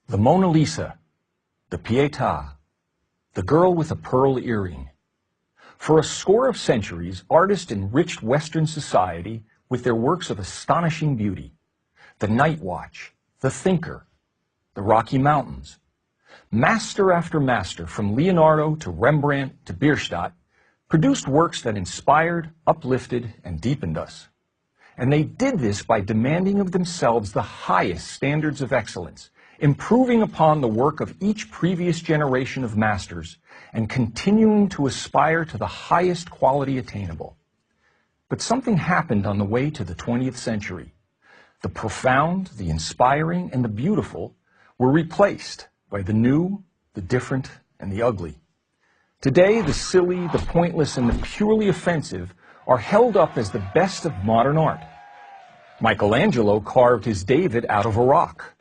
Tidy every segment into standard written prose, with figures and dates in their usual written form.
The Mona Lisa, the Pietà, the girl with a pearl earring. For a score of centuries, artists enriched Western society with their works of astonishing beauty. The Night Watch, the Thinker, the Rocky Mountains. Master after master, from Leonardo to Rembrandt to Bierstadt, produced works that inspired, uplifted, and deepened us. And they did this by demanding of themselves the highest standards of excellence, improving upon the work of each previous generation of masters, and continuing to aspire to the highest quality attainable. But something happened on the way to the 20th century. The profound, the inspiring, and the beautiful were replaced by the new, the different, and the ugly. Today, the silly, the pointless, and the purely offensive are held up as the best of modern art. Michelangelo carved his David out of a rock.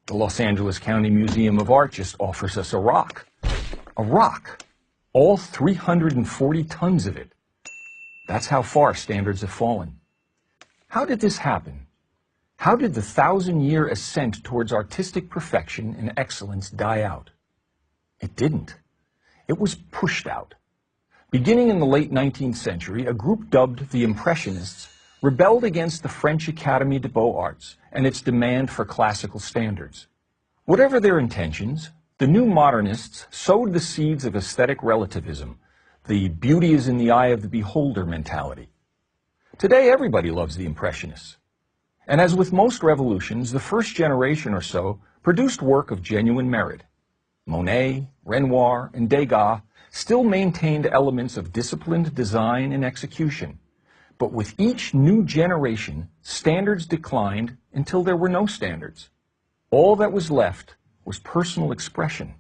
The Los Angeles County Museum of Art just offers us a rock. A rock. All 340 tons of it. That's how far standards have fallen. How did this happen? How did the 1,000-year ascent towards artistic perfection and excellence die out? It didn't. It was pushed out. Beginning in the late 19th century, a group dubbed the Impressionists rebelled against the French Académie des Beaux-Arts and its demand for classical standards. Whatever their intentions, the new modernists sowed the seeds of aesthetic relativism, the beauty is in the eye of the beholder mentality. Today, everybody loves the Impressionists. And as with most revolutions, the first generation or so produced work of genuine merit. Monet, Renoir, and Degas still maintained elements of disciplined design and execution. But with each new generation, standards declined until there were no standards. All that was left was personal expression.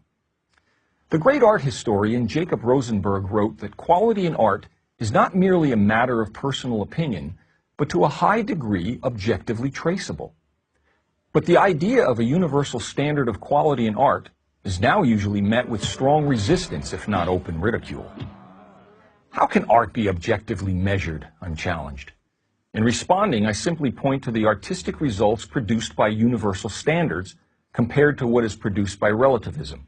The great art historian Jacob Rosenberg wrote that quality in art is not merely a matter of personal opinion, but to a high degree objectively traceable. But the idea of a universal standard of quality in art is now usually met with strong resistance, if not open ridicule. How can art be objectively measured, unchallenged? In responding, I simply point to the artistic results produced by universal standards compared to what is produced by relativism.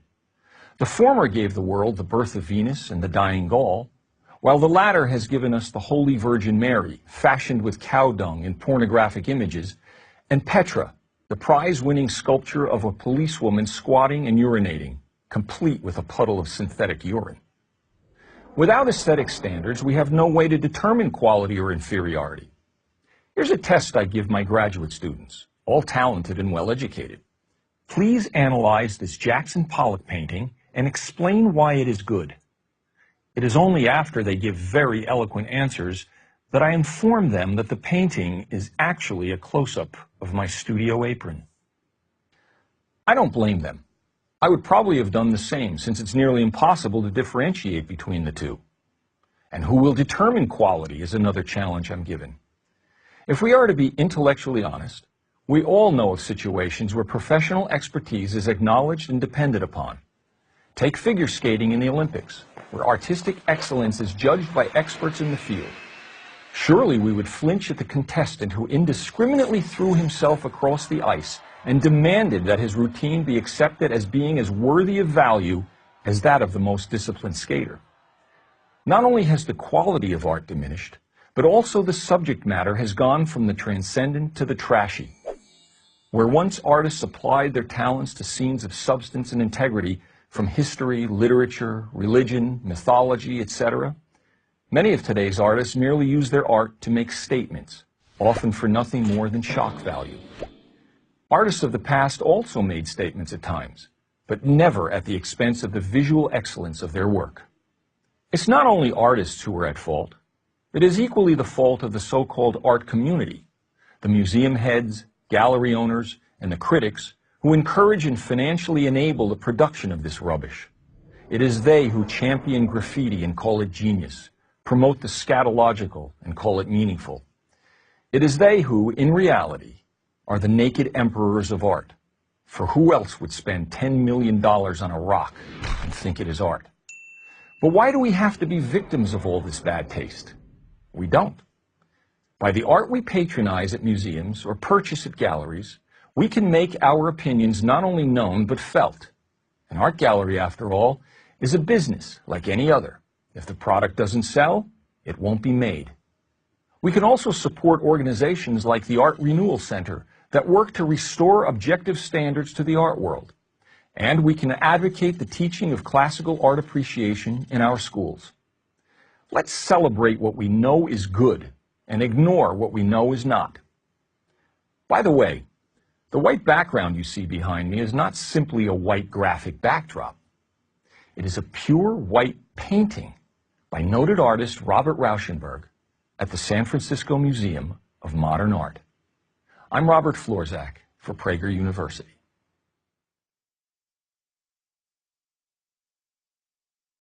The former gave the world the birth of Venus and the dying Gaul, while the latter has given us the Holy Virgin Mary, fashioned with cow dung and pornographic images, and Petra, the prize-winning sculpture of a policewoman squatting and urinating, complete with a puddle of synthetic urine. Without aesthetic standards, we have no way to determine quality or inferiority. Here's a test I give my graduate students, all talented and well-educated. Please analyze this Jackson Pollock painting and explain why it is good. It is only after they give very eloquent answers that I inform them that the painting is actually a close-up of my studio apron. I don't blame them. I would probably have done the same, since it's nearly impossible to differentiate between the two. And who will determine quality is another challenge I'm given. If we are to be intellectually honest, we all know of situations where professional expertise is acknowledged and depended upon. Take figure skating in the Olympics, where artistic excellence is judged by experts in the field. Surely we would flinch at the contestant who indiscriminately threw himself across the ice and demanded that his routine be accepted as being as worthy of value as that of the most disciplined skater. Not only has the quality of art diminished, but also the subject matter has gone from the transcendent to the trashy. Where once artists applied their talents to scenes of substance and integrity from history, literature, religion, mythology, etc., many of today's artists merely use their art to make statements, often for nothing more than shock value. Artists of the past also made statements at times, but never at the expense of the visual excellence of their work. It's not only artists who are at fault. It is equally the fault of the so-called art community, the museum heads, gallery owners, and the critics who encourage and financially enable the production of this rubbish. It is they who champion graffiti and call it genius, promote the scatological and call it meaningful. It is they who, in reality, are the naked emperors of art. For who else would spend $10 million on a rock and think it is art? But why do we have to be victims of all this bad taste? We don't. By the art we patronize at museums or purchase at galleries, We can make our opinions not only known but felt. An art gallery, after all, is a business like any other. If the product doesn't sell, it won't be made. We can also support organizations like the Art Renewal Center that work to restore objective standards to the art world. And we can advocate the teaching of classical art appreciation in our schools. Let's celebrate what we know is good and ignore what we know is not. By the way, the white background you see behind me is not simply a white graphic backdrop. It is a pure white painting by noted artist Robert Rauschenberg at the San Francisco Museum of Modern Art. I'm Robert Florzak for Prager University.